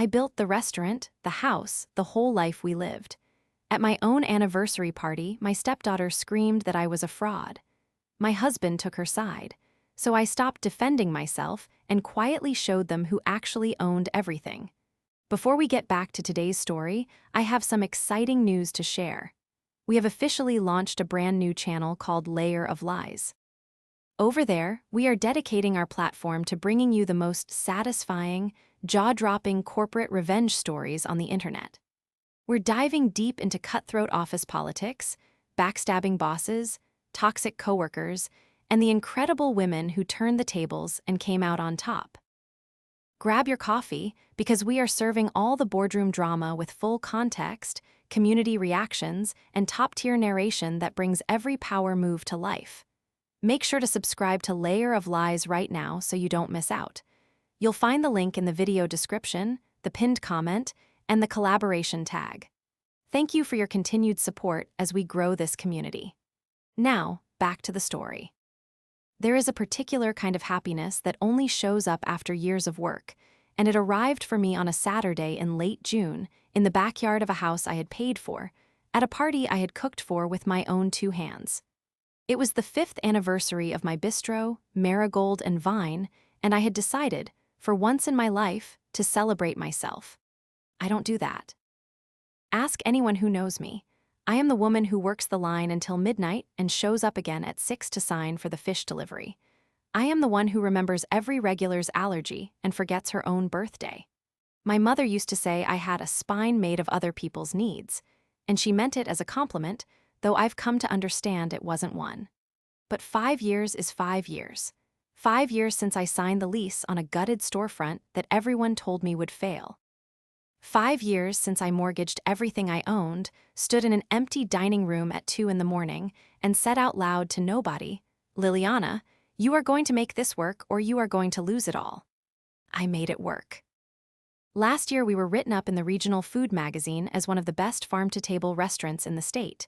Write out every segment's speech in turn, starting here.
I built the restaurant, the house, the whole life we lived. At my own anniversary party, my stepdaughter screamed that I was a fraud. My husband took her side, so I stopped defending myself and quietly showed them who actually owned everything. Before we get back to today's story, I have some exciting news to share. We have officially launched a brand new channel called Layer of Lies. Over there, we are dedicating our platform to bringing you the most satisfying, jaw-dropping corporate revenge stories on the internet. We're diving deep into cutthroat office politics, backstabbing bosses, toxic coworkers, and the incredible women who turned the tables and came out on top. Grab your coffee, because we are serving all the boardroom drama with full context, community reactions, and top-tier narration that brings every power move to life. Make sure to subscribe to Layer of Lies right now so you don't miss out. You'll find the link in the video description, the pinned comment, and the collaboration tag. Thank you for your continued support as we grow this community. Now, back to the story. There is a particular kind of happiness that only shows up after years of work, and it arrived for me on a Saturday in late June, in the backyard of a house I had paid for, at a party I had cooked for with my own two hands. It was the 5th anniversary of my bistro, Marigold and Vine, and I had decided, for once in my life, to celebrate myself. I don't do that. Ask anyone who knows me. I am the woman who works the line until midnight and shows up again at 6 to sign for the fish delivery. I am the one who remembers every regular's allergy and forgets her own birthday. My mother used to say I had a spine made of other people's needs, and she meant it as a compliment, though I've come to understand it wasn't one. But 5 years is 5 years. 5 years since I signed the lease on a gutted storefront that everyone told me would fail. 5 years since I mortgaged everything I owned, stood in an empty dining room at 2 in the morning, and said out loud to nobody, "Liliana, you are going to make this work or you are going to lose it all." I made it work. Last year we were written up in the regional food magazine as one of the best farm-to-table restaurants in the state.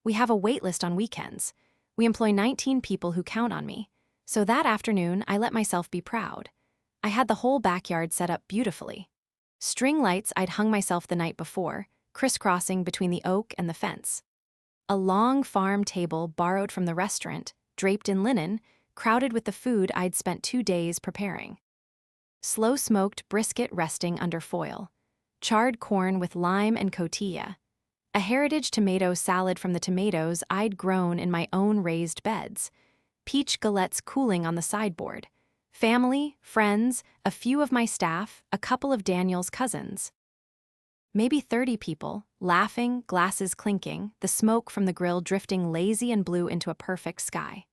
We have a wait list on weekends. We employ 19 people who count on me. So that afternoon, I let myself be proud. I had the whole backyard set up beautifully. String lights I'd hung myself the night before, crisscrossing between the oak and the fence. A long farm table borrowed from the restaurant, draped in linen, crowded with the food I'd spent 2 days preparing. Slow-smoked brisket resting under foil. Charred corn with lime and cotija. A heritage tomato salad from the tomatoes I'd grown in my own raised beds. Peach galettes cooling on the sideboard. Family, friends, a few of my staff, a couple of Daniel's cousins. Maybe 30 people, laughing, glasses clinking, the smoke from the grill drifting lazy and blue into a perfect sky.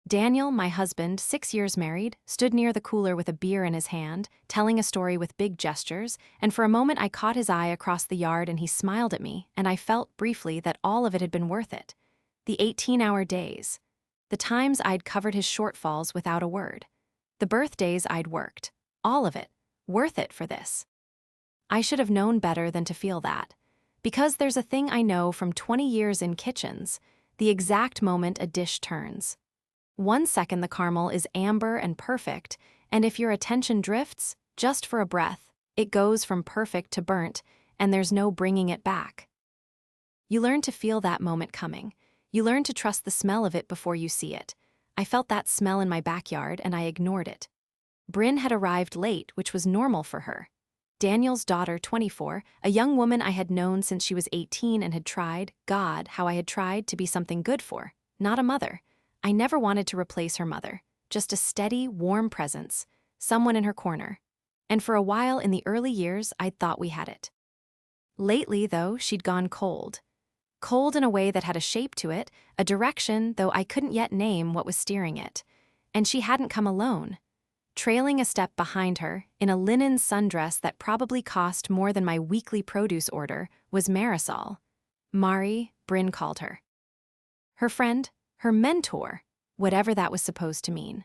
Daniel, my husband, 6 years married, stood near the cooler with a beer in his hand, telling a story with big gestures, and for a moment I caught his eye across the yard and he smiled at me, and I felt briefly that all of it had been worth it. The 18-hour days. The times I'd covered his shortfalls without a word. The birthdays I'd worked. All of it. Worth it for this. I should have known better than to feel that. Because there's a thing I know from 20 years in kitchens, the exact moment a dish turns. 1 second the caramel is amber and perfect, and if your attention drifts, just for a breath, it goes from perfect to burnt, and there's no bringing it back. You learn to feel that moment coming. You learn to trust the smell of it before you see it. I felt that smell in my backyard, and I ignored it. Bryn had arrived late, which was normal for her. Daniel's daughter, 24, a young woman I had known since she was 18 and had tried, God, how I had tried to be something good for, not a mother. I never wanted to replace her mother, just a steady, warm presence, someone in her corner. And for a while in the early years, I'd thought we had it. Lately, though, she'd gone cold. Cold in a way that had a shape to it, a direction, though I couldn't yet name what was steering it. And she hadn't come alone. Trailing a step behind her, in a linen sundress that probably cost more than my weekly produce order, was Marisol. Mari, Bryn called her. Her friend, her mentor, whatever that was supposed to mean.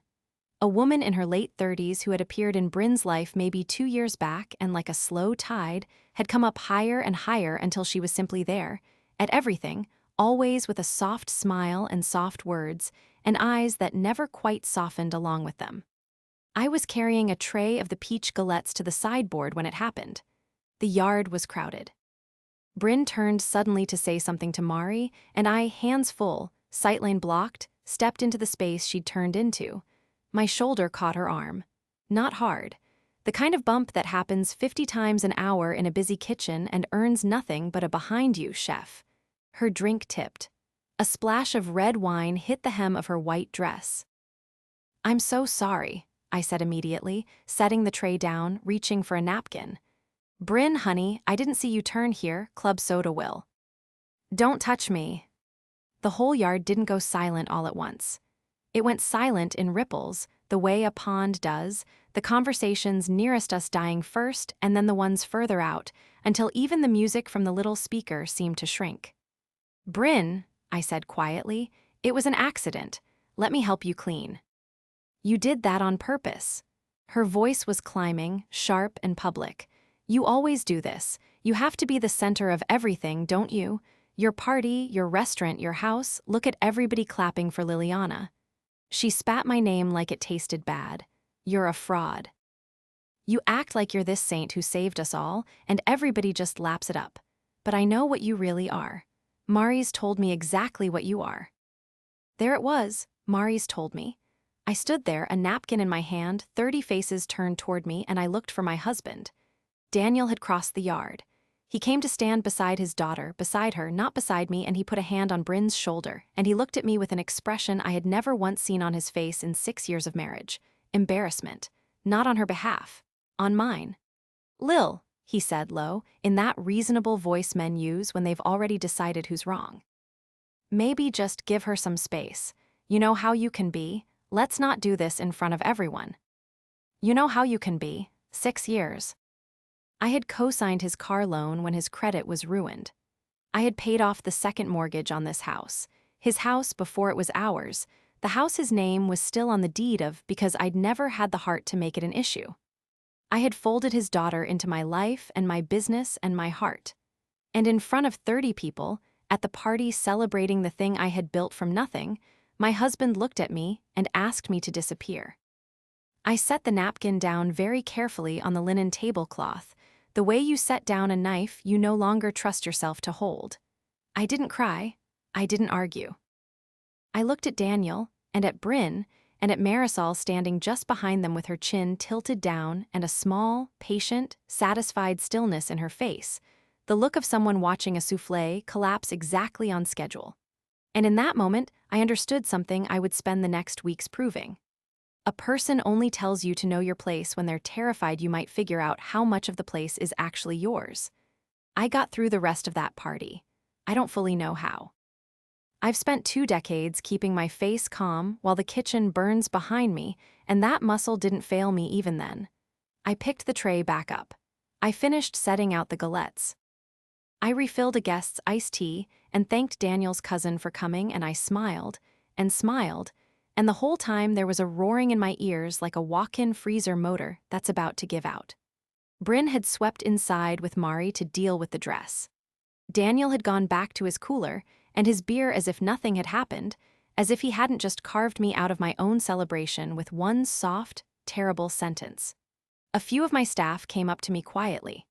A woman in her late 30s who had appeared in Bryn's life maybe 2 years back and like a slow tide, had come up higher and higher until she was simply there, at everything, always with a soft smile and soft words, and eyes that never quite softened along with them. I was carrying a tray of the peach galettes to the sideboard when it happened. The yard was crowded. Bryn turned suddenly to say something to Mari, and I, hands full, sight lane blocked, stepped into the space she'd turned into. My shoulder caught her arm. Not hard. The kind of bump that happens 50 times an hour in a busy kitchen and earns nothing but a behind you, chef. Her drink tipped. A splash of red wine hit the hem of her white dress. "I'm so sorry," I said immediately, setting the tray down, reaching for a napkin. "Bryn, honey, I didn't see you turn here, club soda will." "Don't touch me." The whole yard didn't go silent all at once. It went silent in ripples, the way a pond does, the conversations nearest us dying first and then the ones further out, until even the music from the little speaker seemed to shrink. "Bryn," I said quietly, "it was an accident. Let me help you clean." "You did that on purpose." Her voice was climbing, sharp and public. "You always do this. You have to be the center of everything, don't you? Your party, your restaurant, your house, look at everybody clapping for Liliana." She spat my name like it tasted bad. "You're a fraud. You act like you're this saint who saved us all, and everybody just laps it up. But I know what you really are. Mari's told me exactly what you are." There it was, Mari's told me. I stood there, a napkin in my hand, 30 faces turned toward me, and I looked for my husband. Daniel had crossed the yard. He came to stand beside his daughter, beside her, not beside me, and he put a hand on Bryn's shoulder, and he looked at me with an expression I had never once seen on his face in 6 years of marriage. Embarrassment. Not on her behalf. On mine. "Lil," he said low, in that reasonable voice men use when they've already decided who's wrong. "Maybe just give her some space. You know how you can be. Let's not do this in front of everyone." "You know how you can be. 6 years. I had co-signed his car loan when his credit was ruined. I had paid off the second mortgage on this house. His house before it was ours. The house his name was still on the deed of because I'd never had the heart to make it an issue. I had folded his daughter into my life and my business and my heart. And in front of 30 people, at the party celebrating the thing I had built from nothing, my husband looked at me and asked me to disappear. I set the napkin down very carefully on the linen tablecloth, the way you set down a knife you no longer trust yourself to hold. I didn't cry. I didn't argue. I looked at Daniel, and at Bryn, and at Marisol standing just behind them with her chin tilted down and a small, patient, satisfied stillness in her face, the look of someone watching a soufflé collapse exactly on schedule. And in that moment, I understood something I would spend the next weeks proving. A person only tells you to know your place when they're terrified you might figure out how much of the place is actually yours. I got through the rest of that party. I don't fully know how. I've spent 2 decades keeping my face calm while the kitchen burns behind me, and that muscle didn't fail me even then. I picked the tray back up. I finished setting out the galettes. I refilled a guest's iced tea and thanked Daniel's cousin for coming, and I smiled, and the whole time there was a roaring in my ears like a walk-in freezer motor that's about to give out. Bryn had swept inside with Mari to deal with the dress. Daniel had gone back to his cooler, and his beer as if nothing had happened, as if he hadn't just carved me out of my own celebration with one soft, terrible sentence. A few of my staff came up to me quietly.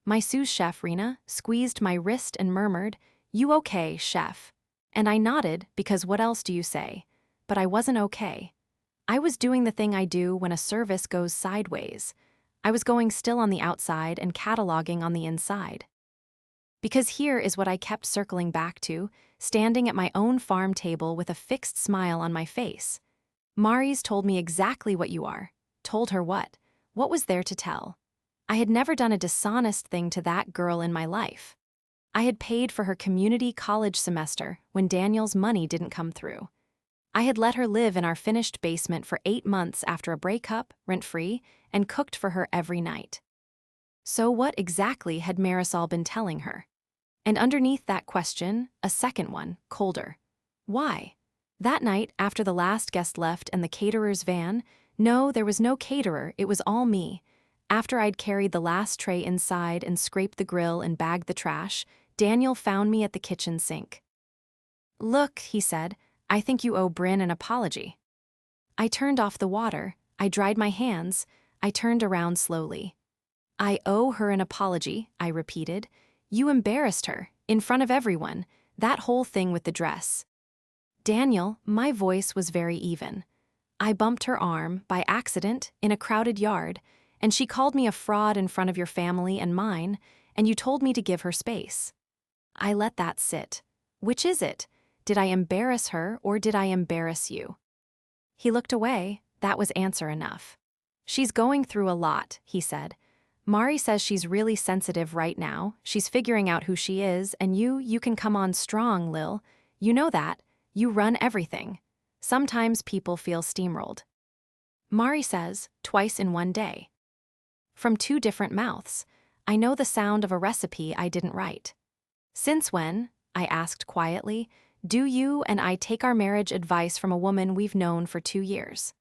My sous chef, Rena, squeezed my wrist and murmured, "You okay, chef?" And I nodded because what else do you say? But I wasn't okay. I was doing the thing I do when a service goes sideways. I was going still on the outside and cataloging on the inside. Because here is what I kept circling back to, standing at my own farm table with a fixed smile on my face. Mari's told me exactly what you are. Told her what? What was there to tell? I had never done a dishonest thing to that girl in my life. I had paid for her community college semester when Daniel's money didn't come through. I had let her live in our finished basement for 8 months after a breakup, rent-free, and cooked for her every night. So what exactly had Marisol been telling her? And underneath that question, a second one, colder. Why? That night, after the last guest left and the caterer's van, no, there was no caterer, it was all me. After I'd carried the last tray inside and scraped the grill and bagged the trash, Daniel found me at the kitchen sink. "Look," he said, "I think you owe Bryn an apology." I turned off the water, I dried my hands, I turned around slowly. I owe her an apology, I repeated. You embarrassed her, in front of everyone, that whole thing with the dress. Daniel, my voice was very even. I bumped her arm, by accident, in a crowded yard, and she called me a fraud in front of your family and mine, and you told me to give her space. I let that sit. Which is it? Did I embarrass her or did I embarrass you? He looked away. That was answer enough. She's going through a lot, he said. Mari says she's really sensitive right now. She's figuring out who she is, and you can come on strong, Lil. You know that. You run everything. Sometimes people feel steamrolled. Mari says, twice in one day. From two different mouths. I know the sound of a recipe I didn't write. Since when, I asked quietly, do you and I take our marriage advice from a woman we've known for 2 years?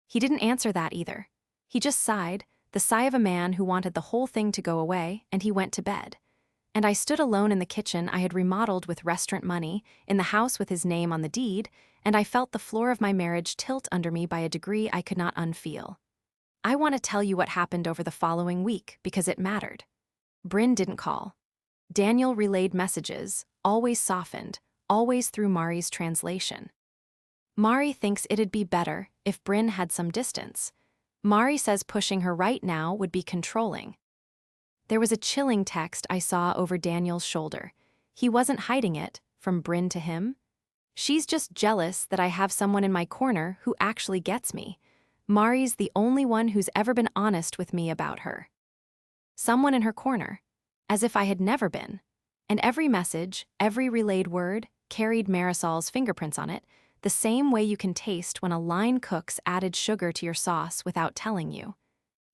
He didn't answer that either. He just sighed, the sigh of a man who wanted the whole thing to go away, and he went to bed. And I stood alone in the kitchen I had remodeled with restaurant money, in the house with his name on the deed, and I felt the floor of my marriage tilt under me by a degree I could not unfeel. I want to tell you what happened over the following week, because it mattered. Bryn didn't call. Daniel relayed messages, always softened, always through Mari's translation. Mari thinks it'd be better if Bryn had some distance. Mari says pushing her right now would be controlling. There was a chilling text I saw over Daniel's shoulder. He wasn't hiding it, from Bryn to him. She's just jealous that I have someone in my corner who actually gets me. Mari's the only one who's ever been honest with me about her. Someone in her corner, as if I had never been. And every message, every relayed word, carried Marisol's fingerprints on it, the same way you can taste when a line cook's added sugar to your sauce without telling you.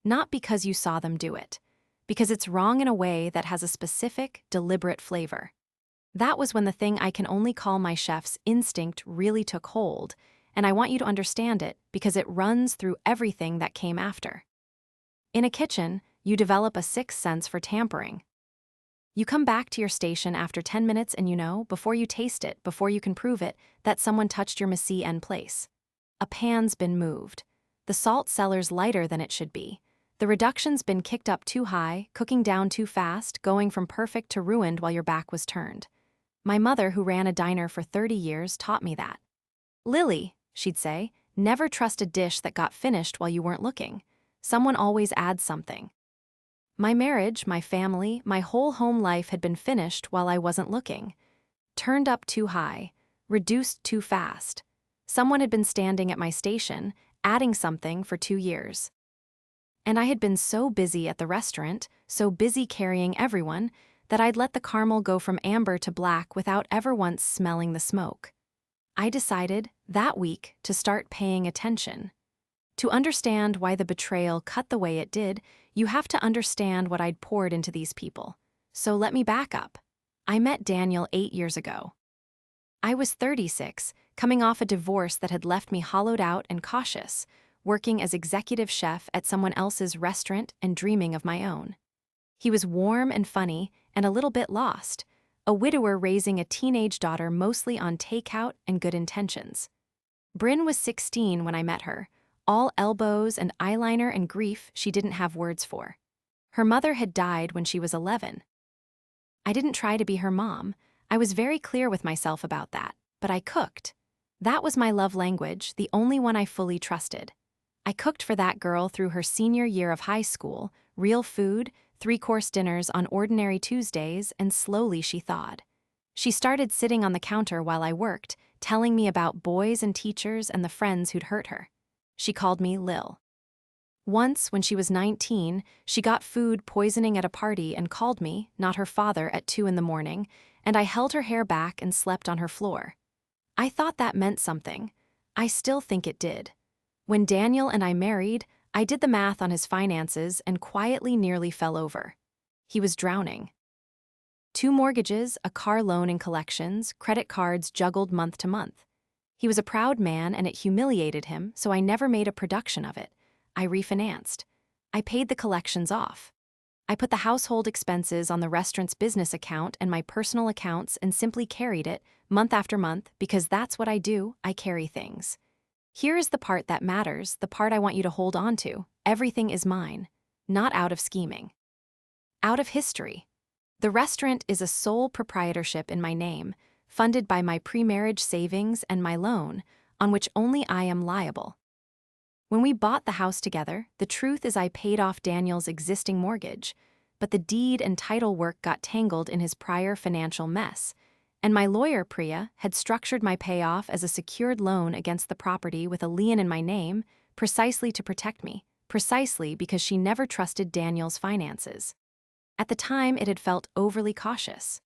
Not because you saw them do it, because it's wrong in a way that has a specific, deliberate flavor. That was when the thing I can only call my chef's instinct really took hold, and I want you to understand it because it runs through everything that came after. In a kitchen, you develop a sixth sense for tampering. You come back to your station after 10 minutes and you know, before you taste it, before you can prove it, that someone touched your messy end place. A pan's been moved. The salt cellar's lighter than it should be. The reduction's been kicked up too high, cooking down too fast, going from perfect to ruined while your back was turned. My mother, who ran a diner for 30 years, taught me that. Lily, she'd say, never trust a dish that got finished while you weren't looking. Someone always adds something. My marriage, my family, my whole home life had been finished while I wasn't looking. Turned up too high, reduced too fast. Someone had been standing at my station, adding something for 2 years. And I had been so busy at the restaurant, so busy carrying everyone, that I'd let the caramel go from amber to black without ever once smelling the smoke. I decided, that week, to start paying attention. To understand why the betrayal cut the way it did, you have to understand what I'd poured into these people. So let me back up. I met Daniel 8 years ago. I was 36, coming off a divorce that had left me hollowed out and cautious, working as executive chef at someone else's restaurant and dreaming of my own. He was warm and funny and a little bit lost, a widower raising a teenage daughter mostly on takeout and good intentions. Bryn was 16 when I met her, all elbows and eyeliner and grief she didn't have words for. Her mother had died when she was 11. I didn't try to be her mom. I was very clear with myself about that, but I cooked. That was my love language, the only one I fully trusted. I cooked for that girl through her senior year of high school, real food, 3-course dinners on ordinary Tuesdays, and slowly she thawed. She started sitting on the counter while I worked, telling me about boys and teachers and the friends who'd hurt her. She called me Lil. Once, when she was 19, she got food poisoning at a party and called me, not her father, at 2 in the morning, and I held her hair back and slept on her floor. I thought that meant something. I still think it did. When Daniel and I married, I did the math on his finances and quietly nearly fell over. He was drowning. 2 mortgages, a car loan in collections, credit cards juggled month to month. He was a proud man and it humiliated him, so I never made a production of it. I refinanced. I paid the collections off. I put the household expenses on the restaurant's business account and my personal accounts and simply carried it, month after month, because that's what I do, I carry things. Here is the part that matters, the part I want you to hold on to. Everything is mine. not out of scheming. Out of history. The restaurant is a sole proprietorship in my name, funded by my pre-marriage savings and my loan, on which only I am liable. When we bought the house together, the truth is I paid off Daniel's existing mortgage, but the deed and title work got tangled in his prior financial mess, and my lawyer, Priya, had structured my payoff as a secured loan against the property with a lien in my name, precisely to protect me, precisely because she never trusted Daniel's finances. At the time, it had felt overly cautious.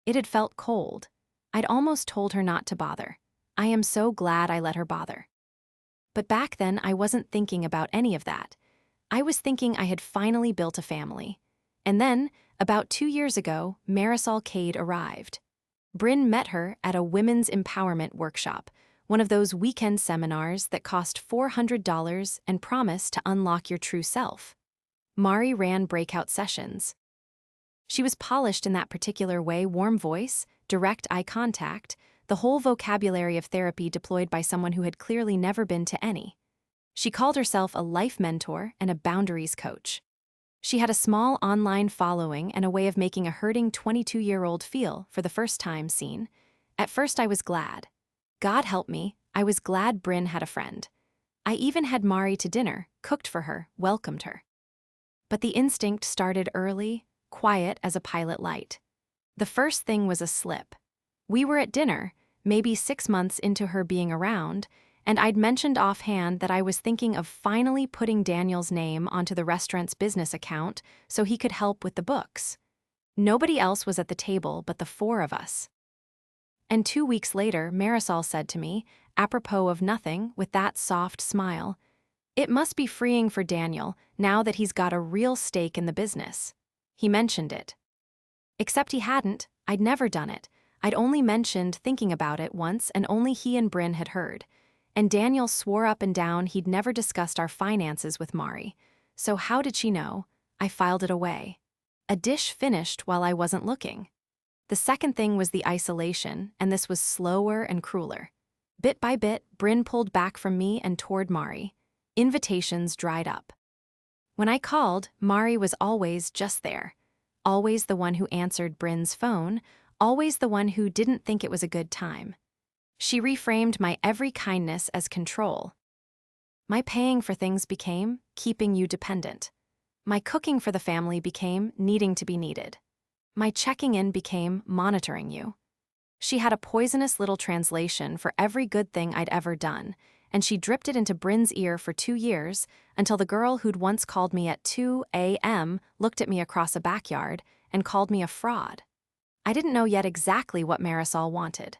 It had felt cold. I'd almost told her not to bother. I am so glad I let her bother. But back then, I wasn't thinking about any of that. I was thinking I had finally built a family. And then, about 2 years ago, Marisol Cade arrived. Bryn met her at a women's empowerment workshop, one of those weekend seminars that cost $400 and promise to unlock your true self. Mari ran breakout sessions. She was polished in that particular way: warm voice, direct eye contact, the whole vocabulary of therapy deployed by someone who had clearly never been to any. She called herself a life mentor and a boundaries coach. She had a small online following and a way of making a hurting 22-year-old feel, for the first time, seen. At first I was glad. God help me, I was glad Bryn had a friend. I even had Mari to dinner, cooked for her, welcomed her. But the instinct started early, quiet as a pilot light. The first thing was a slip. We were at dinner, maybe 6 months into her being around, and I'd mentioned offhand that I was thinking of finally putting Daniel's name onto the restaurant's business account so he could help with the books. Nobody else was at the table but the 4 of us. And 2 weeks later, Marisol said to me, apropos of nothing, with that soft smile, "It must be freeing for Daniel now that he's got a real stake in the business." He mentioned it. Except he hadn't. I'd never done it. I'd only mentioned thinking about it once, and only he and Bryn had heard. And Daniel swore up and down he'd never discussed our finances with Mari. So how did she know? I filed it away. A dish finished while I wasn't looking. The second thing was the isolation, and this was slower and crueler. Bit by bit, Bryn pulled back from me and toward Mari. Invitations dried up. When I called, Mari was always just there. Always the one who answered Bryn's phone, always the one who didn't think it was a good time. She reframed my every kindness as control. My paying for things became keeping you dependent. My cooking for the family became needing to be needed. My checking in became monitoring you. She had a poisonous little translation for every good thing I'd ever done, and she dripped it into Bryn's ear for 2 years, until the girl who'd once called me at 2 a.m. looked at me across a backyard and called me a fraud. I didn't know yet exactly what Marisol wanted.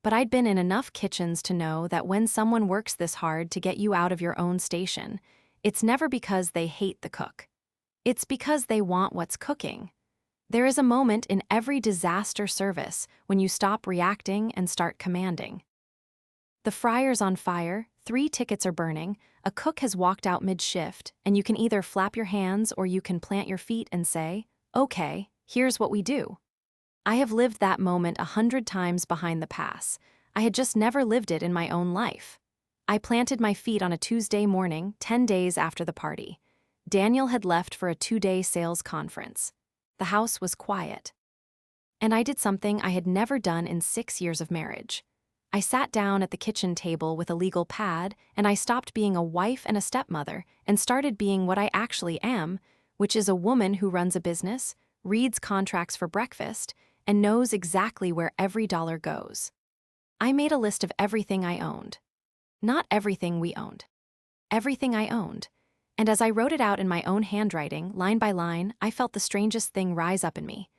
But I'd been in enough kitchens to know that when someone works this hard to get you out of your own station, it's never because they hate the cook. It's because they want what's cooking. There is a moment in every disaster service when you stop reacting and start commanding. The fryer's on fire, 3 tickets are burning, a cook has walked out mid-shift, and you can either flap your hands or you can plant your feet and say, "Okay, here's what we do." I have lived that moment 100 times behind the pass. I had just never lived it in my own life. I planted my feet on a Tuesday morning, 10 days after the party. Daniel had left for a 2-day sales conference. The house was quiet. And I did something I had never done in 6 years of marriage. I sat down at the kitchen table with a legal pad, and I stopped being a wife and a stepmother and started being what I actually am, which is a woman who runs a business, reads contracts for breakfast, and knows exactly where every dollar goes. I made a list of everything I owned. Not everything we owned. Everything I owned. And as I wrote it out in my own handwriting, line by line, I felt the strangest thing rise up in me.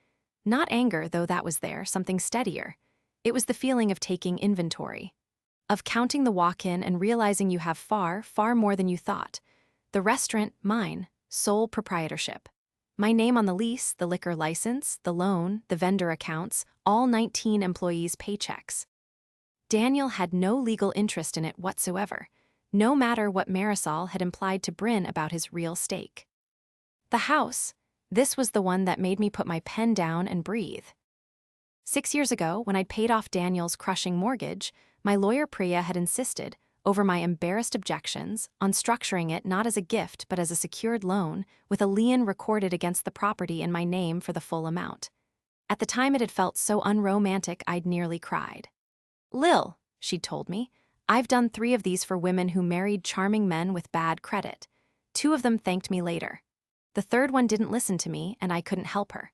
Not anger, though that was there, something steadier. It was the feeling of taking inventory. Of counting the walk-in and realizing you have far, far more than you thought. The restaurant, mine, sole proprietorship. My name on the lease, the liquor license, the loan, the vendor accounts, all 19 employees' paychecks. Daniel had no legal interest in it whatsoever, no matter what Marisol had implied to Bryn about his real stake. The house, this was the one that made me put my pen down and breathe. 6 years ago, when I'd paid off Daniel's crushing mortgage, my lawyer Priya had insisted, over my embarrassed objections on structuring it not as a gift but as a secured loan, with a lien recorded against the property in my name for the full amount. At the time it had felt so unromantic I'd nearly cried. "Lil," she'd told me, "I've done 3 of these for women who married charming men with bad credit. 2 of them thanked me later. The 3rd one didn't listen to me and I couldn't help her."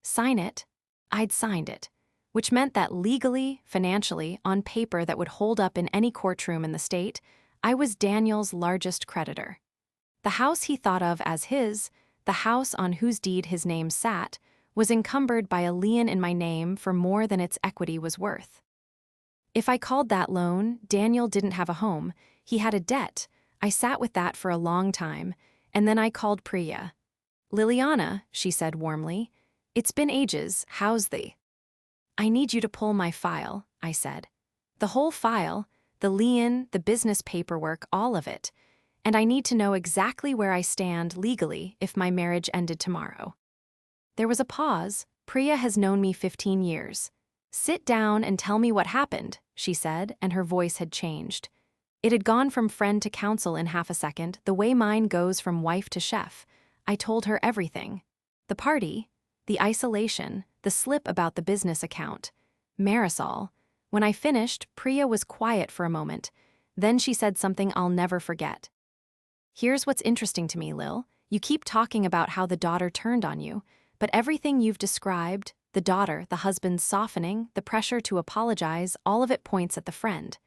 Sign it? I'd signed it, which meant that legally, financially, on paper that would hold up in any courtroom in the state, I was Daniel's largest creditor. The house he thought of as his, the house on whose deed his name sat, was encumbered by a lien in my name for more than its equity was worth. If I called that loan, Daniel didn't have a home, he had a debt. I sat with that for a long time, and then I called Priya. "Liliana," she said warmly, "it's been ages, how's thee?" "I need you to pull my file," I said. "The whole file, the lien, the business paperwork, all of it. And I need to know exactly where I stand legally if my marriage ended tomorrow." There was a pause. "Priya has known me 15 years. Sit down and tell me what happened," she said, and her voice had changed. It had gone from friend to counsel in half a second, the way mine goes from wife to chef. I told her everything. The party, the isolation, the slip about the business account, Marisol. When I finished, Priya was quiet for a moment. Then she said something I'll never forget. "Here's what's interesting to me, Lil. You keep talking about how the daughter turned on you, but everything you've described, the daughter, the husband's softening, the pressure to apologize, all of it points at the friend.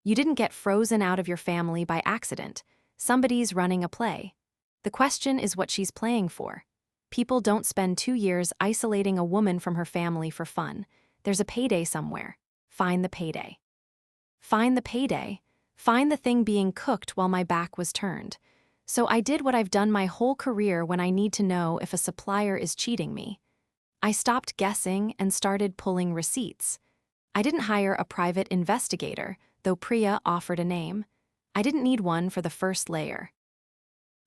You didn't get frozen out of your family by accident. Somebody's running a play. The question is what she's playing for. People don't spend 2 years isolating a woman from her family for fun. There's a payday somewhere. Find the payday. Find the payday. Find the thing being cooked while my back was turned. So I did what I've done my whole career when I need to know if a supplier is cheating me. I stopped guessing and started pulling receipts. I didn't hire a private investigator, though Priya offered a name. I didn't need one for the first layer.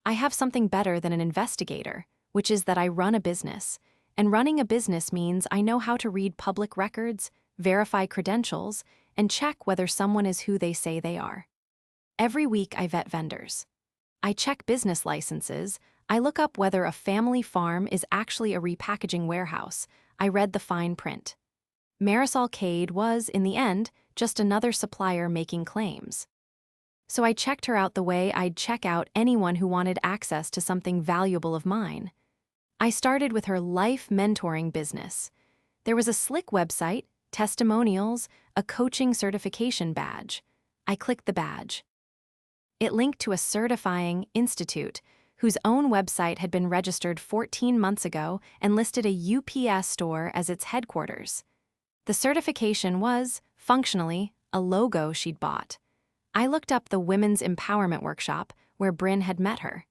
I have something better than an investigator, which is that I run a business. And running a business means I know how to read public records, verify credentials, and check whether someone is who they say they are. Every week I vet vendors. I check business licenses. I look up whether a family farm is actually a repackaging warehouse. I read the fine print. Marisol Cade was, in the end, just another supplier making claims. So I checked her out the way I'd check out anyone who wanted access to something valuable of mine. I started with her life mentoring business. There was a slick website, testimonials, a coaching certification badge. I clicked the badge. It linked to a certifying institute whose own website had been registered 14 months ago and listed a UPS store as its headquarters. The certification was, functionally, a logo she'd bought. I looked up the Women's Empowerment Workshop where Bryn had met her.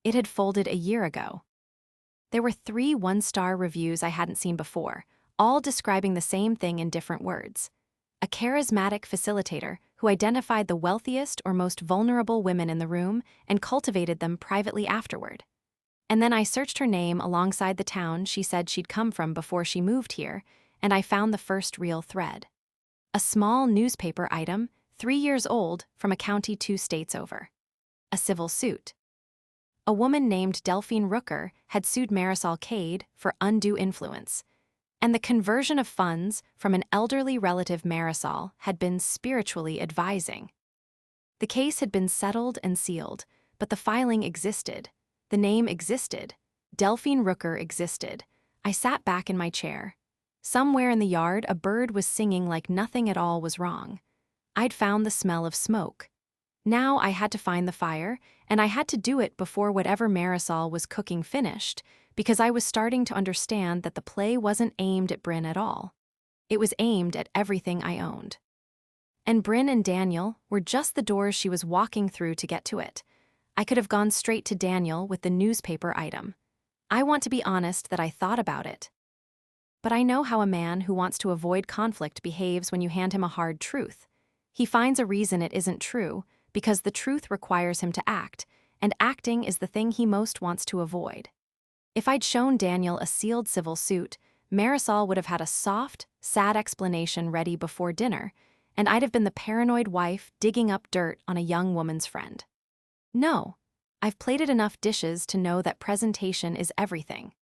It had folded a year ago. There were 3 one-star reviews I hadn't seen before, all describing the same thing in different words. A charismatic facilitator who identified the wealthiest or most vulnerable women in the room and cultivated them privately afterward. And then I searched her name alongside the town she said she'd come from before she moved here, and I found the first real thread. A small newspaper item, 3 years old, from a county 2 states over. A civil suit. A woman named Delphine Rooker had sued Marisol Cade for undue influence, and the conversion of funds from an elderly relative Marisol had been spiritually advising. The case had been settled and sealed, but the filing existed. The name existed. Delphine Rooker existed. I sat back in my chair. Somewhere in the yard, a bird was singing like nothing at all was wrong. I'd found the smell of smoke. Now I had to find the fire, and I had to do it before whatever Marisol was cooking finished, because I was starting to understand that the play wasn't aimed at Bryn at all. It was aimed at everything I owned. And Bryn and Daniel were just the doors she was walking through to get to it. I could have gone straight to Daniel with the newspaper item. I want to be honest that I thought about it. But I know how a man who wants to avoid conflict behaves when you hand him a hard truth. He finds a reason it isn't true, because the truth requires him to act, and acting is the thing he most wants to avoid. If I'd shown Daniel a sealed civil suit, Marisol would have had a soft, sad explanation ready before dinner, and I'd have been the paranoid wife digging up dirt on a young woman's friend. No, I've plated enough dishes to know that presentation is everything.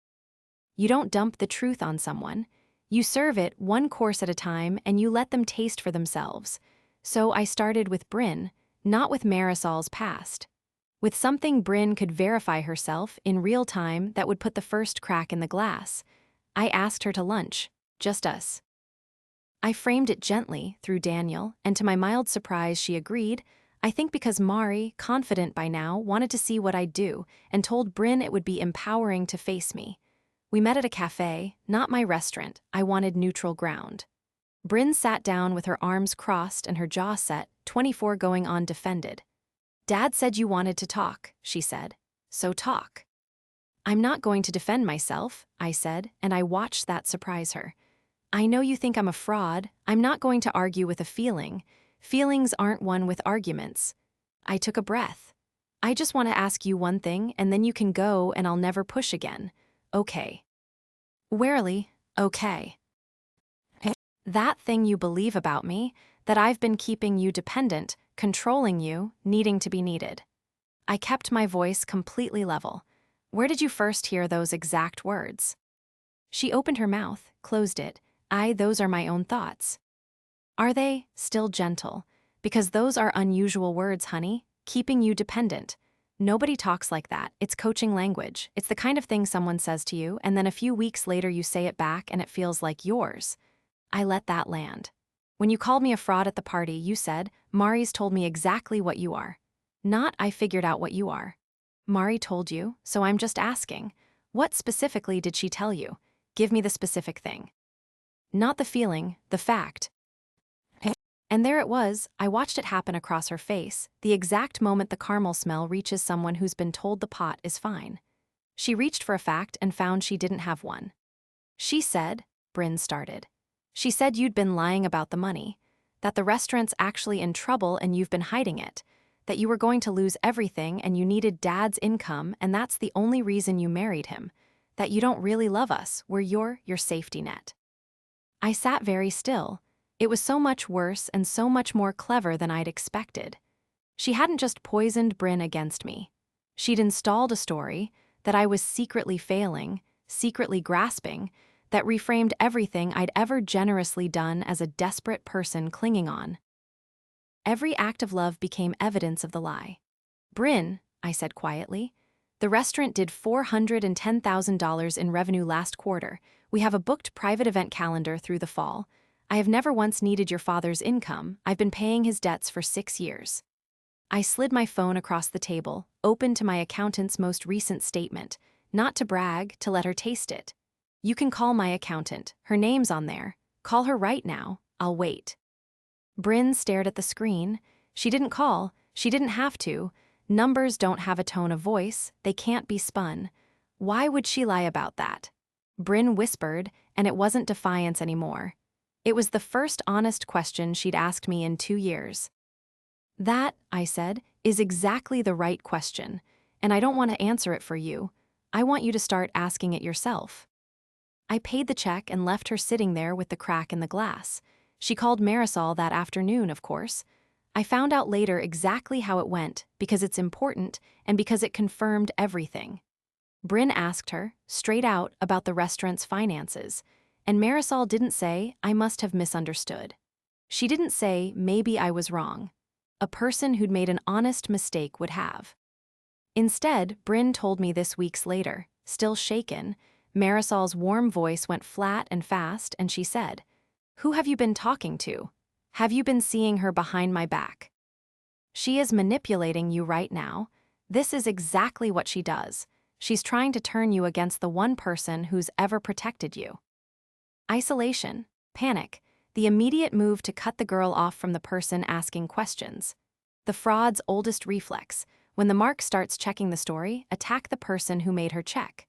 You don't dump the truth on someone. You serve it one course at a time and you let them taste for themselves. So I started with Bryn, not with Marisol's past. With something Bryn could verify herself in real time that would put the first crack in the glass. I asked her to lunch, just us. I framed it gently through Daniel, and to my mild surprise she agreed, I think because Mari, confident by now, wanted to see what I'd do and told Bryn it would be empowering to face me. We met at a cafe, not my restaurant. I wanted neutral ground. Bryn sat down with her arms crossed and her jaw set, 24 going on defended. Dad said you wanted to talk, she said. So talk. I'm not going to defend myself, I said, and I watched that surprise her. I know you think I'm a fraud. I'm not going to argue with a feeling. Feelings aren't won with arguments. I took a breath. I just want to ask you one thing and then you can go and I'll never push again. Okay. Warily, okay. That thing you believe about me, that I've been keeping you dependent, controlling you, needing to be needed. I kept my voice completely level. Where did you first hear those exact words? She opened her mouth, closed it. Those are my own thoughts. Are they? Still gentle. Because those are unusual words, honey. Keeping you dependent. Nobody talks like that. It's coaching language. It's the kind of thing someone says to you, and then a few weeks later you say it back and it feels like yours. I let that land. When you called me a fraud at the party, you said, Mari's told me exactly what you are. Not I figured out what you are. Mari told you, so I'm just asking. What specifically did she tell you? Give me the specific thing. Not the feeling, the fact. And there it was. I watched it happen across her face, the exact moment the caramel smell reaches someone who's been told the pot is fine. She reached for a fact and found she didn't have one. She said, Bryn started. She said you'd been lying about the money, that the restaurant's actually in trouble and you've been hiding it, that you were going to lose everything and you needed Dad's income and that's the only reason you married him, that you don't really love us, we're your safety net. I sat very still. It was so much worse and so much more clever than I'd expected. She hadn't just poisoned Bryn against me. She'd installed a story that I was secretly failing, secretly grasping, that reframed everything I'd ever generously done as a desperate person clinging on. Every act of love became evidence of the lie. Bryn, I said quietly, the restaurant did $410,000 in revenue last quarter. We have a booked private event calendar through the fall. I have never once needed your father's income. I've been paying his debts for 6 years. I slid my phone across the table, open to my accountant's most recent statement, not to brag, to let her taste it. You can call my accountant. Her name's on there. Call her right now. I'll wait. Bryn stared at the screen. She didn't call. She didn't have to. Numbers don't have a tone of voice. They can't be spun. Why would she lie about that? Bryn whispered, and it wasn't defiance anymore. It was the first honest question she'd asked me in 2 years. That, I said, is exactly the right question, and I don't want to answer it for you. I want you to start asking it yourself. I paid the check and left her sitting there with the crack in the glass. She called Marisol that afternoon, of course. I found out later exactly how it went, because it's important and because it confirmed everything. Bryn asked her, straight out, about the restaurant's finances, and Marisol didn't say, I must have misunderstood. She didn't say, maybe I was wrong. A person who'd made an honest mistake would have. Instead, Bryn told me this weeks later, still shaken. Marisol's warm voice went flat and fast, and she said, Who have you been talking to? Have you been seeing her behind my back? She is manipulating you right now. This is exactly what she does. She's trying to turn you against the one person who's ever protected you. Isolation, panic, the immediate move to cut the girl off from the person asking questions. The fraud's oldest reflex, when the mark starts checking the story, attack the person who made her check.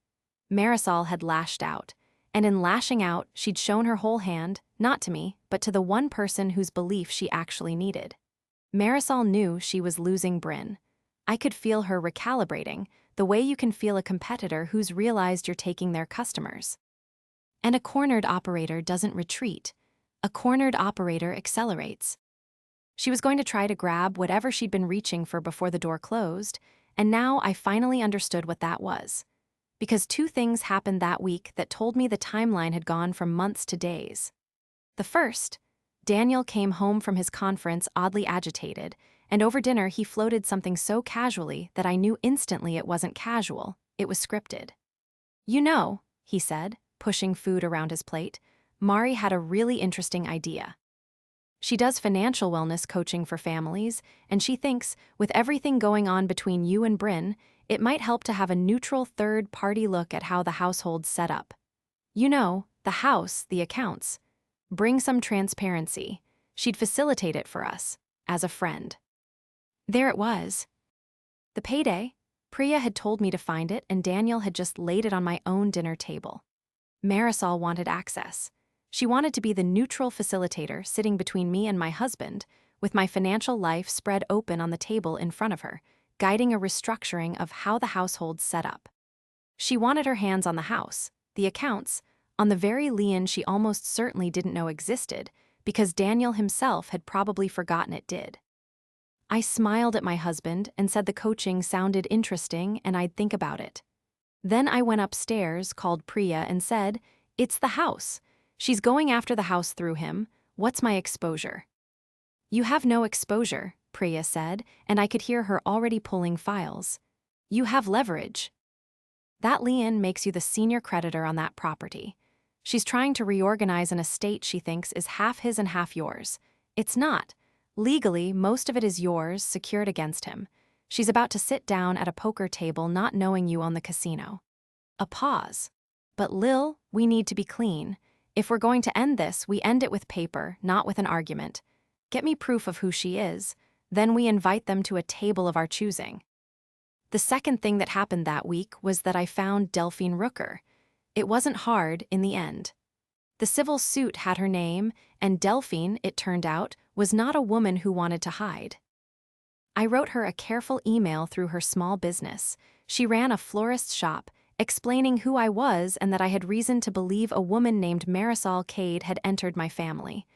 Marisol had lashed out, and in lashing out, she'd shown her whole hand, not to me, but to the one person whose belief she actually needed. Marisol knew she was losing Bryn. I could feel her recalibrating, the way you can feel a competitor who's realized you're taking their customers. And a cornered operator doesn't retreat. A cornered operator accelerates. She was going to try to grab whatever she'd been reaching for before the door closed, and now I finally understood what that was. Because two things happened that week that told me the timeline had gone from months to days. The first, Daniel came home from his conference oddly agitated, and over dinner he floated something so casually that I knew instantly it wasn't casual, it was scripted. "You know," he said, pushing food around his plate, "Mari had a really interesting idea. She does financial wellness coaching for families, and she thinks, with everything going on between you and Bryn, it might help to have a neutral third-party look at how the household's set up. You know, the house, the accounts. Bring some transparency. She'd facilitate it for us, as a friend." There it was. The payday. Priya had told me to find it, and Daniel had just laid it on my own dinner table. Marisol wanted access. She wanted to be the neutral facilitator sitting between me and my husband, with my financial life spread open on the table in front of her, guiding a restructuring of how the household's set up. She wanted her hands on the house, the accounts, on the very lien she almost certainly didn't know existed, because Daniel himself had probably forgotten it did. I smiled at my husband and said the coaching sounded interesting and I'd think about it. Then I went upstairs, called Priya, and said, "It's the house. She's going after the house through him. What's my exposure?" "You have no exposure," Priya said, and I could hear her already pulling files. "You have leverage. That lien makes you the senior creditor on that property. She's trying to reorganize an estate she thinks is half his and half yours. It's not. Legally, most of it is yours, secured against him. She's about to sit down at a poker table not knowing you own the casino." A pause. "But Lil, we need to be clean. If we're going to end this, we end it with paper, not with an argument. Get me proof of who she is. Then we invite them to a table of our choosing." The second thing that happened that week was that I found Delphine Rooker. It wasn't hard in the end. The civil suit had her name, and Delphine, it turned out, was not a woman who wanted to hide. I wrote her a careful email through her small business. She ran a florist's shop, explaining who I was and that I had reason to believe a woman named Marisol Cade had entered my family.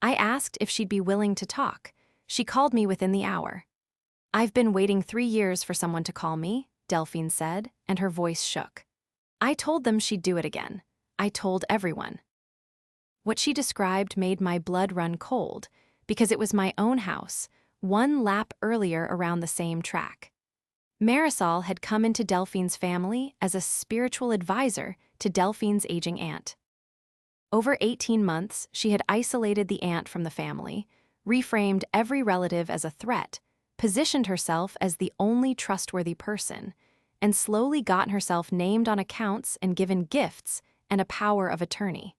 I asked if she'd be willing to talk. She called me within the hour. "I've been waiting 3 years for someone to call me," Delphine said, and her voice shook. I told them she'd do it again. I told everyone. What she described made my blood run cold, because it was my own house, one lap earlier around the same track. Marisol had come into Delphine's family as a spiritual advisor to Delphine's aging aunt. Over 18 months, she had isolated the aunt from the family, reframed every relative as a threat, positioned herself as the only trustworthy person, and slowly gotten herself named on accounts and given gifts and a power of attorney.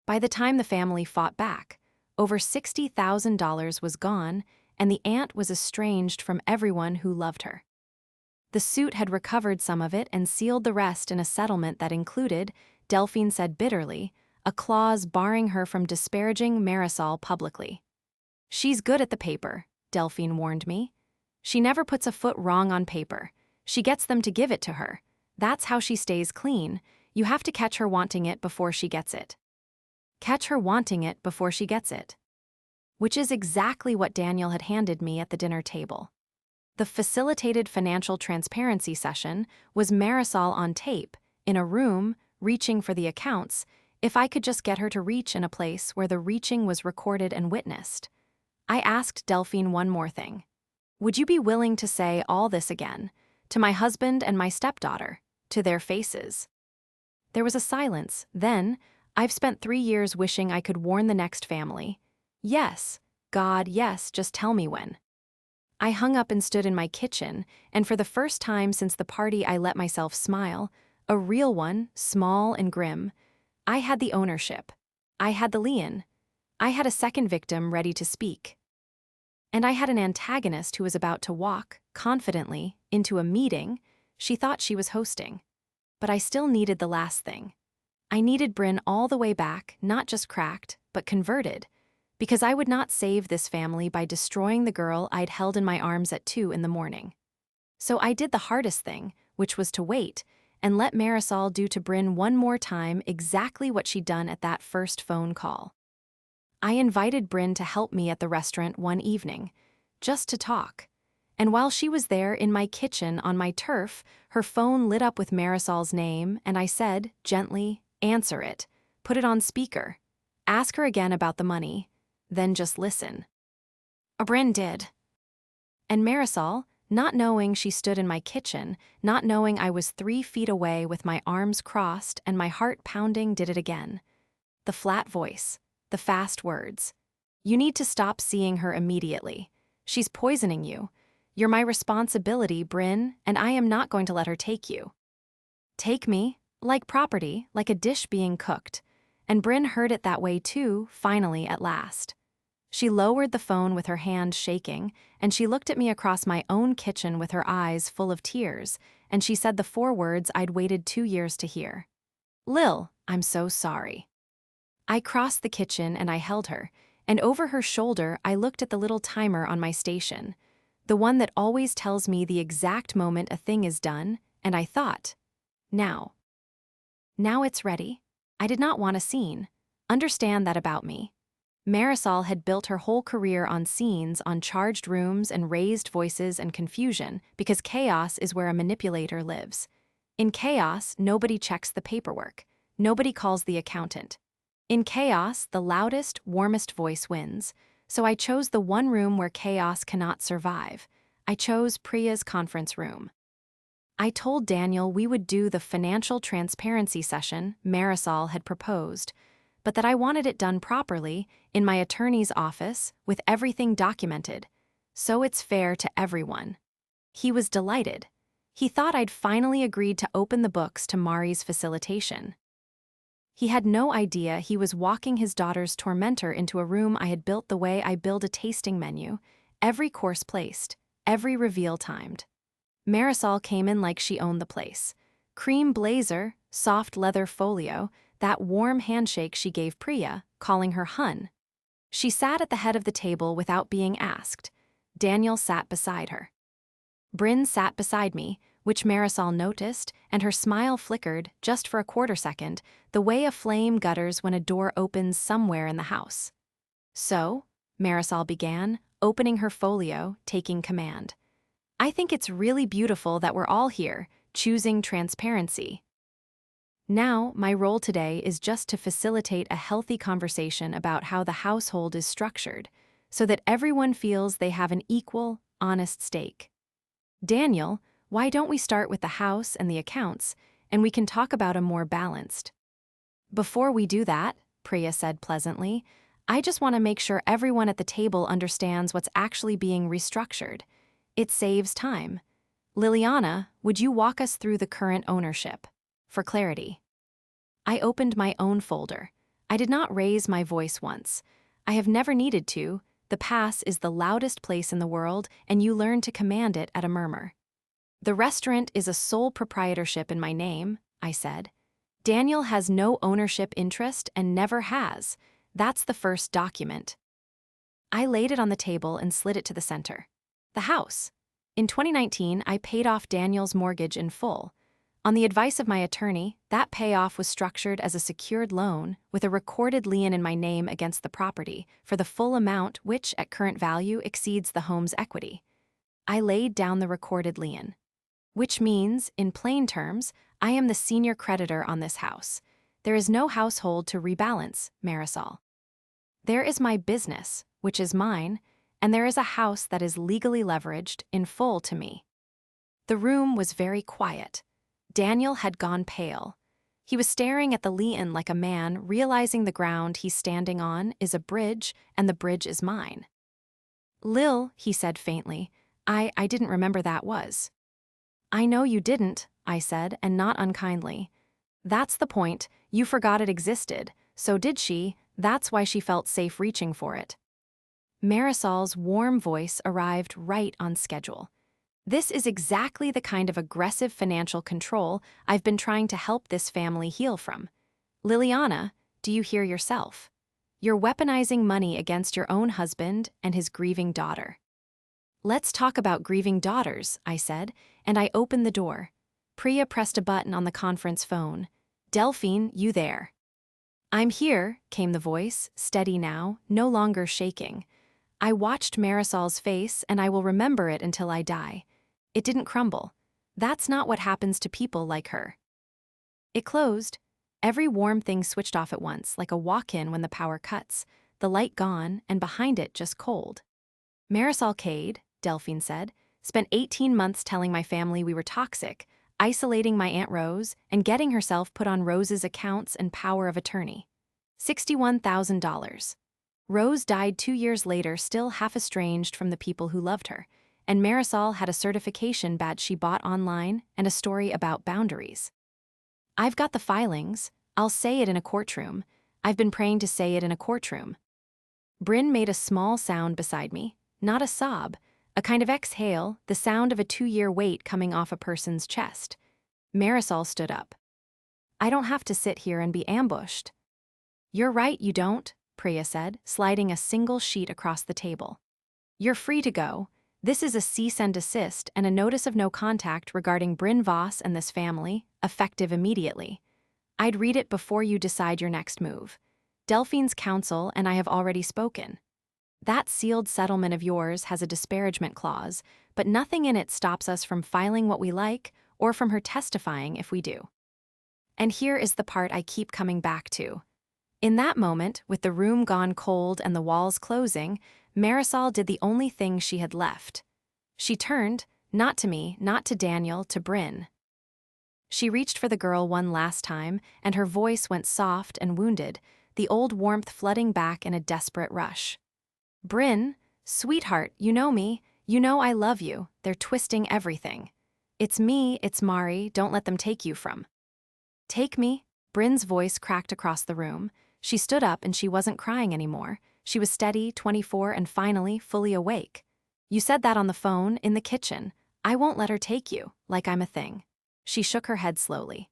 By the time the family fought back, over $60,000 was gone, and the aunt was estranged from everyone who loved her. The suit had recovered some of it and sealed the rest in a settlement that included, Delphine said bitterly, a clause barring her from disparaging Marisol publicly. "She's good at the paper," Delphine warned me. "She never puts a foot wrong on paper. She gets them to give it to her. That's how she stays clean. You have to catch her wanting it before she gets it." Catch her wanting it before she gets it. Which is exactly what Daniel had handed me at the dinner table. The facilitated financial transparency session was Marisol on tape, in a room, reaching for the accounts, if I could just get her to reach in a place where the reaching was recorded and witnessed. I asked Delphine one more thing. "Would you be willing to say all this again, to my husband and my stepdaughter, to their faces?" There was a silence. Then, "I've spent 3 years wishing I could warn the next family. Yes, God, yes, just tell me when." I hung up and stood in my kitchen, and for the first time since the party I let myself smile, a real one, small and grim. I had the ownership. I had the lien. I had a second victim ready to speak. And I had an antagonist who was about to walk, confidently, into a meeting she thought she was hosting. But I still needed the last thing. I needed Bryn all the way back, not just cracked, but converted, because I would not save this family by destroying the girl I'd held in my arms at 2 in the morning. So I did the hardest thing, which was to wait, and let Marisol do to Bryn one more time exactly what she'd done at that first phone call. I invited Bryn to help me at the restaurant one evening, just to talk. And while she was there in my kitchen on my turf, her phone lit up with Marisol's name, and I said, gently, answer it, put it on speaker, ask her again about the money, then just listen. Bryn did. And Marisol, not knowing she stood in my kitchen, not knowing I was 3 feet away with my arms crossed and my heart pounding, did it again. The flat voice, the fast words. You need to stop seeing her immediately. She's poisoning you. You're my responsibility, Bryn, and I am not going to let her take you. Take me, like property, like a dish being cooked. And Bryn heard it that way too, finally, at last. She lowered the phone with her hand shaking, and she looked at me across my own kitchen with her eyes full of tears, and she said the 4 words I'd waited 2 years to hear. Lil, I'm so sorry. I crossed the kitchen and I held her, and over her shoulder I looked at the little timer on my station, the one that always tells me the exact moment a thing is done, and I thought, now. Now it's ready. I did not want a scene. Understand that about me. Marisol had built her whole career on scenes, on charged rooms and raised voices and confusion, because chaos is where a manipulator lives. In chaos, nobody checks the paperwork. Nobody calls the accountant. In chaos, the loudest, warmest voice wins. So I chose the one room where chaos cannot survive. I chose Priya's conference room. I told Daniel we would do the financial transparency session Marisol had proposed, but that I wanted it done properly, in my attorney's office, with everything documented, so it's fair to everyone. He was delighted. He thought I'd finally agreed to open the books to Mari's facilitation. He had no idea he was walking his daughter's tormentor into a room I had built the way I build a tasting menu, every course placed, every reveal timed. Marisol came in like she owned the place. Cream blazer, soft leather folio, that warm handshake she gave Priya, calling her hun. She sat at the head of the table without being asked. Daniel sat beside her. Bryn sat beside me, which Marisol noticed, and her smile flickered, just for a quarter second, the way a flame gutters when a door opens somewhere in the house. So, Marisol began, opening her folio, taking command. I think it's really beautiful that we're all here, choosing transparency. Now, my role today is just to facilitate a healthy conversation about how the household is structured, so that everyone feels they have an equal, honest stake. Daniel, why don't we start with the house and the accounts, and we can talk about a more balanced. Before we do that, Priya said pleasantly, I just want to make sure everyone at the table understands what's actually being restructured. It saves time. Liliana, would you walk us through the current ownership? For clarity. I opened my own folder. I did not raise my voice once. I have never needed to. The pass is the loudest place in the world, and you learn to command it at a murmur. The restaurant is a sole proprietorship in my name, I said. Daniel has no ownership interest and never has. That's the first document. I laid it on the table and slid it to the center. The house. In 2019, I paid off Daniel's mortgage in full. On the advice of my attorney, that payoff was structured as a secured loan with a recorded lien in my name against the property for the full amount which, at current value, exceeds the home's equity. I laid down the recorded lien. Which means, in plain terms, I am the senior creditor on this house. There is no household to rebalance, Marisol. There is my business, which is mine, and there is a house that is legally leveraged in full to me. The room was very quiet. Daniel had gone pale. He was staring at the lien like a man realizing the ground he's standing on is a bridge and the bridge is mine. Lil, he said faintly, I didn't remember that was. I know you didn't, I said, and not unkindly. That's the point, you forgot it existed, so did she, that's why she felt safe reaching for it. Marisol's warm voice arrived right on schedule. This is exactly the kind of aggressive financial control I've been trying to help this family heal from. Liliana, do you hear yourself? You're weaponizing money against your own husband and his grieving daughter. Let's talk about grieving daughters, I said, and I opened the door. Priya pressed a button on the conference phone. Delphine, you there? "I'm here," came the voice, steady now, no longer shaking. I watched Marisol's face, and I will remember it until I die. It didn't crumble. That's not what happens to people like her. It closed. Every warm thing switched off at once, like a walk-in when the power cuts, the light gone, and behind it just cold. Marisol Cade, Delphine said, spent 18 months telling my family we were toxic, isolating my Aunt Rose, and getting herself put on Rose's accounts and power of attorney. $61,000. Rose died 2 years later, still half estranged from the people who loved her, and Marisol had a certification badge she bought online and a story about boundaries. I've got the filings. I'll say it in a courtroom. I've been praying to say it in a courtroom. Bryn made a small sound beside me, not a sob, a kind of exhale, the sound of a 2-year weight coming off a person's chest. Marisol stood up. I don't have to sit here and be ambushed. You're right, you don't, Priya said, sliding a single sheet across the table. You're free to go. This is a cease and desist and a notice of no contact regarding Bryn Voss and this family, effective immediately. I'd read it before you decide your next move. Delphine's counsel and I have already spoken. That sealed settlement of yours has a disparagement clause, but nothing in it stops us from filing what we like or from her testifying if we do. And here is the part I keep coming back to. In that moment, with the room gone cold and the walls closing, Marisol did the only thing she had left. She turned, not to me, not to Daniel, to Bryn. She reached for the girl one last time, and her voice went soft and wounded, the old warmth flooding back in a desperate rush. Bryn, sweetheart, you know me, you know I love you, they're twisting everything. It's me, it's Mari, don't let them take you from. Take me? Bryn's voice cracked across the room. She stood up and she wasn't crying anymore. She was steady, 24, and finally fully awake. You said that on the phone, in the kitchen. I won't let her take you, like I'm a thing. She shook her head slowly.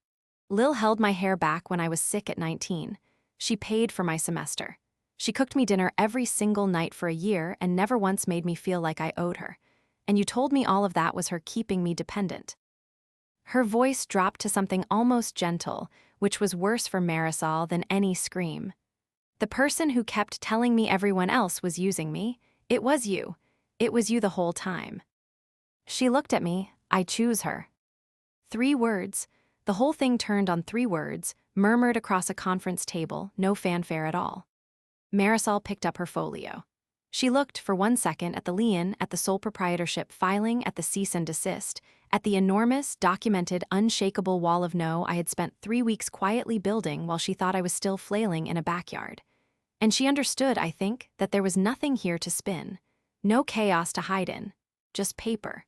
Lil held my hair back when I was sick at 19. She paid for my semester. She cooked me dinner every single night for a year and never once made me feel like I owed her. And you told me all of that was her keeping me dependent. Her voice dropped to something almost gentle, which was worse for Marisol than any scream. The person who kept telling me everyone else was using me, it was you. It was you the whole time. She looked at me. I choose her. 3 words. The whole thing turned on 3 words, murmured across a conference table, no fanfare at all. Marisol picked up her folio. She looked for 1 second at the lien, at the sole proprietorship filing, at the cease and desist, at the enormous, documented, unshakable wall of no I had spent 3 weeks quietly building while she thought I was still flailing in a backyard. And she understood, I think, that there was nothing here to spin. No chaos to hide in. Just paper.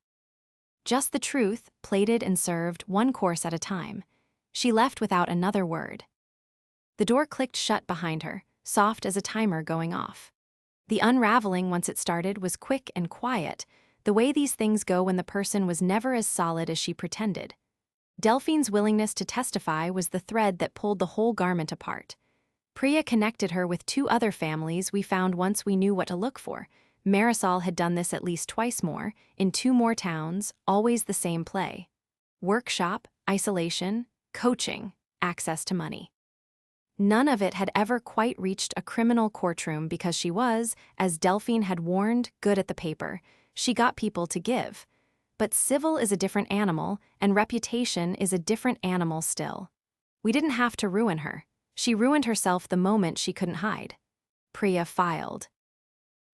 Just the truth, plated and served, 1 course at a time. She left without another word. The door clicked shut behind her, soft as a timer going off. The unraveling, once it started, was quick and quiet, the way these things go when the person was never as solid as she pretended. Delphine's willingness to testify was the thread that pulled the whole garment apart. Priya connected her with 2 other families we found once we knew what to look for. Marisol had done this at least twice more, in 2 more towns, always the same play. Workshop, isolation, coaching, access to money. None of it had ever quite reached a criminal courtroom because she was, as Delphine had warned, good at the paper. She got people to give. But civil is a different animal, and reputation is a different animal still. We didn't have to ruin her. She ruined herself the moment she couldn't hide. Priya filed.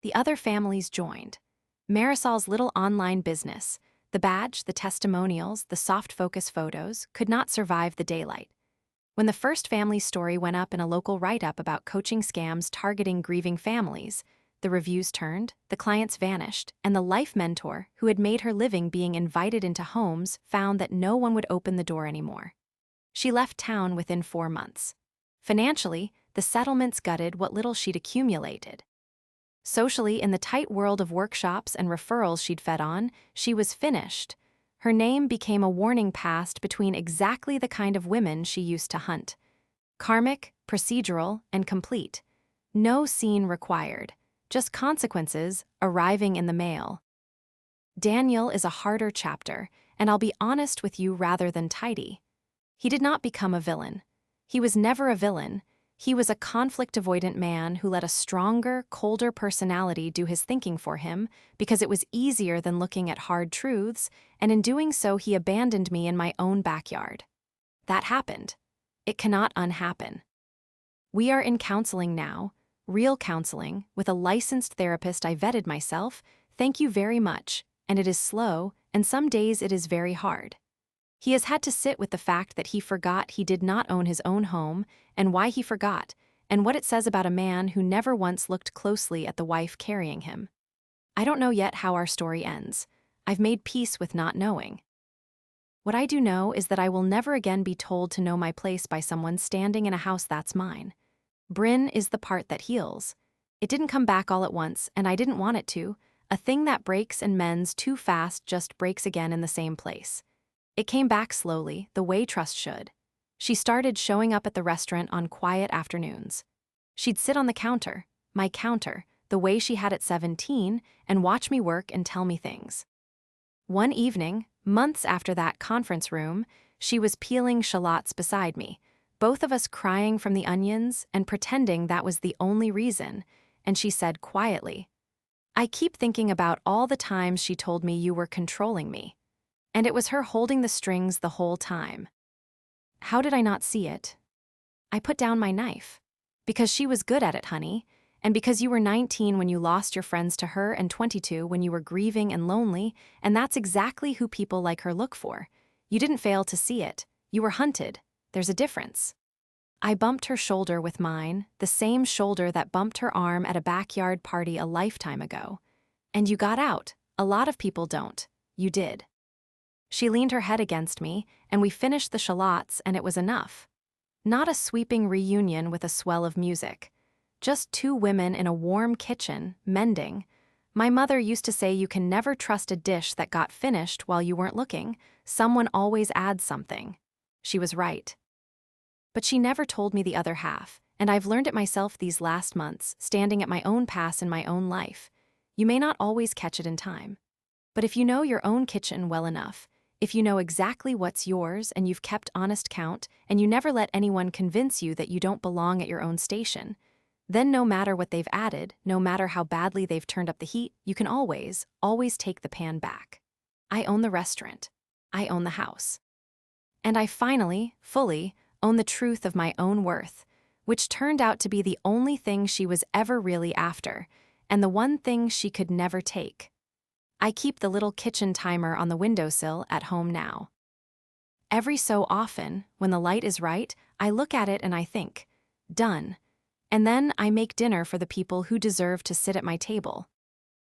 The other families joined. Marisol's little online business, the badge, the testimonials, the soft focus photos, could not survive the daylight. When the first family story went up in a local write-up about coaching scams targeting grieving families, the reviews turned, the clients vanished, and the life mentor, who had made her living being invited into homes, found that no one would open the door anymore. She left town within 4 months. Financially, the settlements gutted what little she'd accumulated. Socially, in the tight world of workshops and referrals she'd fed on, she was finished. Her name became a warning passed between exactly the kind of women she used to hunt. Karmic, procedural, and complete. No scene required, just consequences arriving in the mail. Daniel is a harder chapter, and I'll be honest with you rather than tidy. He did not become a villain. He was never a villain. He was a conflict-avoidant man who let a stronger, colder personality do his thinking for him because it was easier than looking at hard truths, and in doing so he abandoned me in my own backyard. That happened. It cannot unhappen. We are in counseling now, real counseling, with a licensed therapist. I vetted myself, thank you very much, and it is slow, and some days it is very hard. He has had to sit with the fact that he forgot he did not own his own home, and why he forgot, and what it says about a man who never once looked closely at the wife carrying him. I don't know yet how our story ends. I've made peace with not knowing. What I do know is that I will never again be told to know my place by someone standing in a house that's mine. Bryn is the part that heals. It didn't come back all at once, and I didn't want it to. A thing that breaks and mends too fast just breaks again in the same place. It came back slowly, the way trust should. She started showing up at the restaurant on quiet afternoons. She'd sit on the counter, my counter, the way she had at 17, and watch me work and tell me things. One evening, months after that conference room, she was peeling shallots beside me, both of us crying from the onions and pretending that was the only reason, and she said quietly, "I keep thinking about all the times she told me you were controlling me. And it was her holding the strings the whole time." How did I not see it? I put down my knife. Because she was good at it, honey. And because you were 19 when you lost your friends to her and 22 when you were grieving and lonely, and that's exactly who people like her look for. You didn't fail to see it. You were hunted. There's a difference. I bumped her shoulder with mine, the same shoulder that bumped her arm at a backyard party a lifetime ago. And you got out. A lot of people don't. You did. She leaned her head against me, and we finished the shallots, and it was enough. Not a sweeping reunion with a swell of music. Just two women in a warm kitchen, mending. My mother used to say you can never trust a dish that got finished while you weren't looking. Someone always adds something. She was right. But she never told me the other half, and I've learned it myself these last months, standing at my own pass in my own life. You may not always catch it in time. But if you know your own kitchen well enough, if you know exactly what's yours and you've kept honest count and you never let anyone convince you that you don't belong at your own station, then no matter what they've added, no matter how badly they've turned up the heat, you can always take the pan back. I own the restaurant. I own the house. And I finally, fully, own the truth of my own worth, which turned out to be the only thing she was ever really after, and the one thing she could never take. I keep the little kitchen timer on the windowsill at home now. Every so often, when the light is right, I look at it and I think, done. And then I make dinner for the people who deserve to sit at my table.